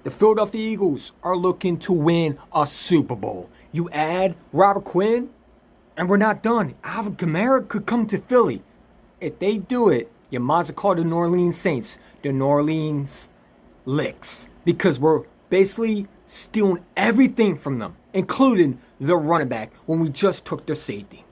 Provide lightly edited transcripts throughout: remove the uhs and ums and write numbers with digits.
The Philadelphia Eagles are looking to win a Super Bowl. You add Robert Quinn, and we're not done. Alvin Kamara could come to Philly. If they do it, you might as well call the New Orleans Saints the New Orleans Licks. Because we're basically stealing everything from them, including the running back, when we just took their safety.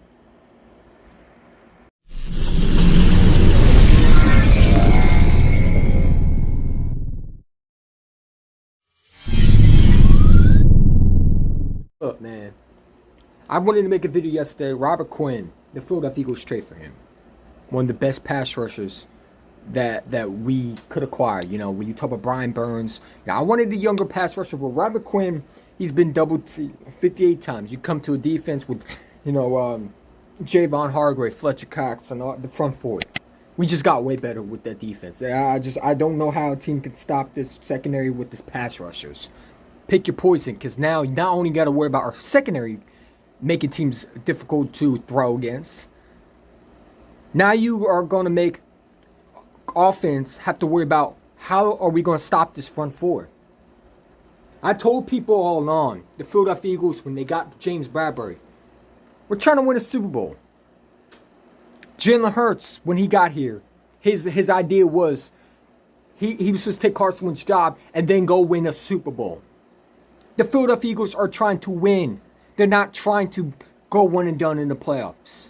Look, man, I wanted to make a video yesterday. Robert Quinn, the Philadelphia Eagles trade for him. One of the best pass rushers that we could acquire. You know, when you talk about Brian Burns. Now, I wanted the younger pass rusher, but Robert Quinn, he's been double 58 times. You come to a defense with, Javon Hargrave, Fletcher Cox, and the front four. We just got way better with that defense. I don't know how a team can stop this secondary with this pass rushers. Pick your poison, because now you not only got to worry about our secondary making teams difficult to throw against. Now you are going to make offense have to worry about how are we going to stop this front four. I told people all along, the Philadelphia Eagles, when they got James Bradbury, we're trying to win a Super Bowl. Jalen Hurts, when he got here, his idea was he was supposed to take Carson Wentz's job and then go win a Super Bowl. The Philadelphia Eagles are trying to win. They're not trying to go one and done in the playoffs.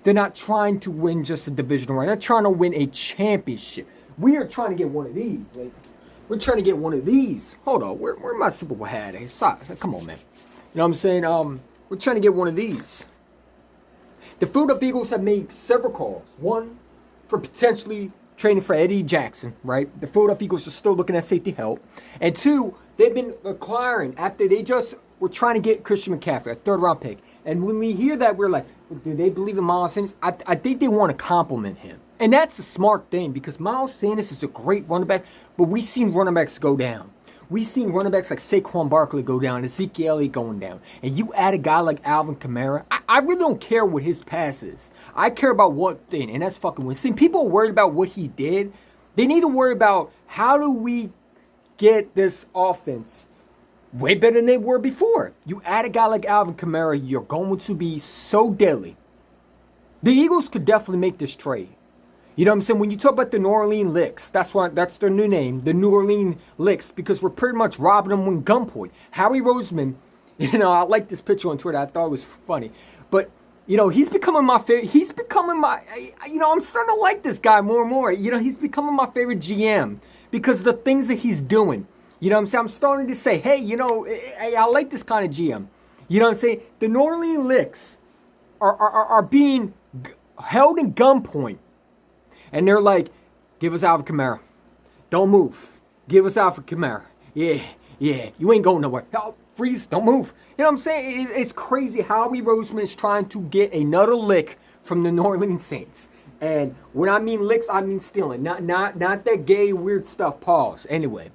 They're not trying to win just a divisional round. They're trying to win a championship. We are trying to get one of these. We're trying to get one of these. Hold on, where my Super Bowl hat? Come on, man. You know what I'm saying? We're trying to get one of these. The Philadelphia Eagles have made several calls. One, for potentially trading for Eddie Jackson, right? The Philadelphia Eagles are still looking at safety help. And two, they've been acquiring after they just were trying to get Christian McCaffrey, a third-round pick. And when we hear that, we're like, do they believe in Miles Sanders? I think they want to compliment him. And that's a smart thing because Miles Sanders is a great running back, but we've seen running backs go down. We've seen running backs like Saquon Barkley go down, Ezekiel Elliott going down. And you add a guy like Alvin Kamara, I really don't care what his pass is. I care about what thing, and that's fucking win. See, people are worried about what he did. They need to worry about how do we get this offense way better than they were before. You add a guy like Alvin Kamara, you're going to be so deadly. The Eagles could definitely make this trade. You know what I'm saying? When you talk about the New Orleans Licks, that's their new name, the New Orleans Licks, because we're pretty much robbing them with gunpoint. Howie Roseman, I like this picture on Twitter. I thought it was funny. But, he's becoming my favorite. He's becoming my, I'm starting to like this guy more and more. He's becoming my favorite GM because of the things that he's doing. You know what I'm saying? I'm starting to say, hey, I like this kind of GM. You know what I'm saying? The New Orleans Licks are being held in gunpoint. And they're like, give us Alvin Kamara. Don't move. Give us Alvin Kamara. Yeah. You ain't going nowhere. Oh, freeze. Don't move. You know what I'm saying? It's crazy. Howie Roseman is trying to get another lick from the New Orleans Saints. And when I mean licks, I mean stealing. Not that gay, weird stuff. Pause. Anyway.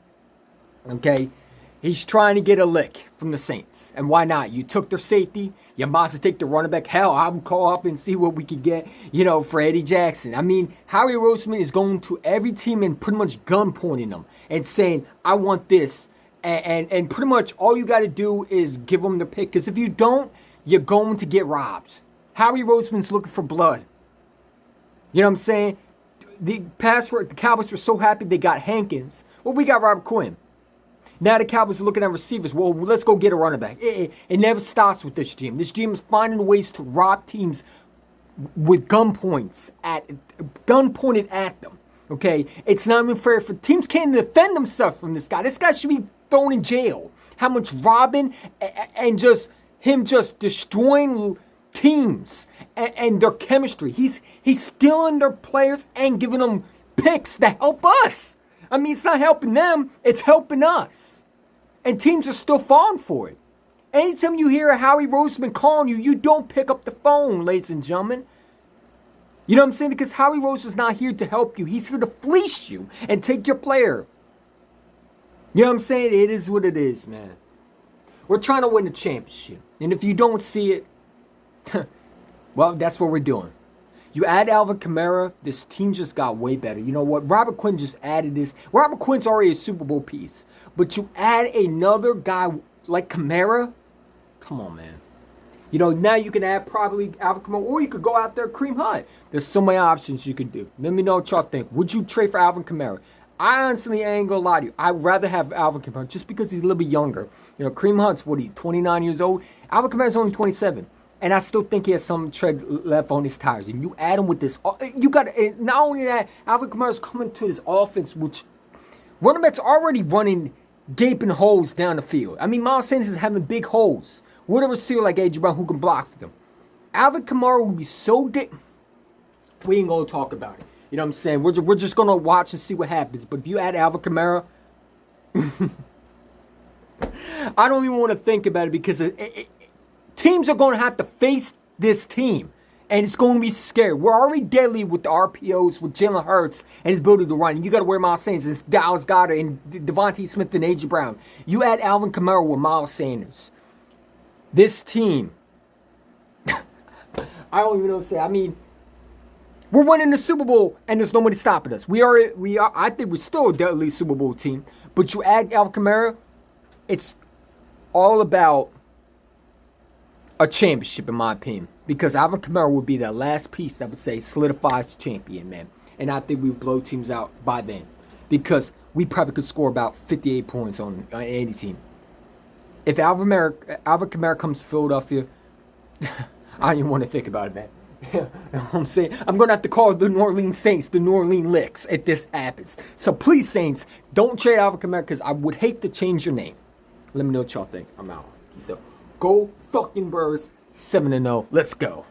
Okay? He's trying to get a lick from the Saints. And why not? You took their safety. You might as well take the running back. Hell, I would call up and see what we could get, for Eddie Jackson. I mean, Howie Roseman is going to every team and pretty much gun pointing them and saying, I want this. And pretty much all you got to do is give them the pick. Because if you don't, you're going to get robbed. Howie Roseman's looking for blood. You know what I'm saying? The Cowboys were so happy they got Hankins. Well, we got Robert Quinn. Now the Cowboys are looking at receivers. Well, let's go get a running back. It never stops with this GM. This GM is finding ways to rob teams with gun pointed at them. Okay, it's not even fair for teams can't defend themselves from this guy. This guy should be thrown in jail. How much robbing and just him just destroying teams and their chemistry. He's stealing their players and giving them picks to help us. I mean, it's not helping them, it's helping us. And teams are still falling for it. Anytime you hear a Howie Roseman calling you, you don't pick up the phone, ladies and gentlemen. You know what I'm saying? Because Howie Roseman's not here to help you. He's here to fleece you and take your player. You know what I'm saying? It is what it is, man. We're trying to win the championship. And if you don't see it, well, that's what we're doing. You add Alvin Kamara, this team just got way better. You know what? Robert Quinn just added this. Robert Quinn's already a Super Bowl piece. But you add another guy like Kamara, come on, man. You know, now you can add probably Alvin Kamara, or you could go out there Kareem Hunt. There's so many options you could do. Let me know what y'all think. Would you trade for Alvin Kamara? I honestly ain't gonna lie to you. I'd rather have Alvin Kamara just because he's a little bit younger. You know, Kareem Hunt's, what, he's 29 years old? Alvin Kamara's only 27. And I still think he has some tread left on his tires. And you add him with this, you got not only that, Alvin Kamara's coming to this offense, which running backs are already running gaping holes down the field. I mean, Miles Sanders is having big holes. What a receiver like A.J. Brown who can block for them. Alvin Kamara would be so we ain't gonna talk about it. You know what I'm saying? We're just gonna watch and see what happens. But if you add Alvin Kamara, I don't even want to think about it because teams are going to have to face this team. And it's going to be scary. We're already deadly with the RPOs, with Jalen Hurts and his ability to run. And you got to wear Miles Sanders. It's Dallas Goedert and Devontae Smith and A.J. Brown. You add Alvin Kamara with Miles Sanders. This team, I don't even know what to say. I mean, we're winning the Super Bowl and there's nobody stopping us. We are. I think we're still a deadly Super Bowl team. But you add Alvin Kamara, it's all about a championship, in my opinion. Because Alvin Kamara would be the last piece that would say solidifies champion, man. And I think we would blow teams out by then. Because we probably could score about 58 points on any team. If Alvin Kamara comes to Philadelphia, I don't even want to think about it, man. You know what I'm saying? I'm going to have to call the New Orleans Saints the New Orleans Licks if this happens. So please, Saints, don't trade Alvin Kamara because I would hate to change your name. Let me know what y'all think. I'm out. So go fucking Birds. 7-0. Let's go.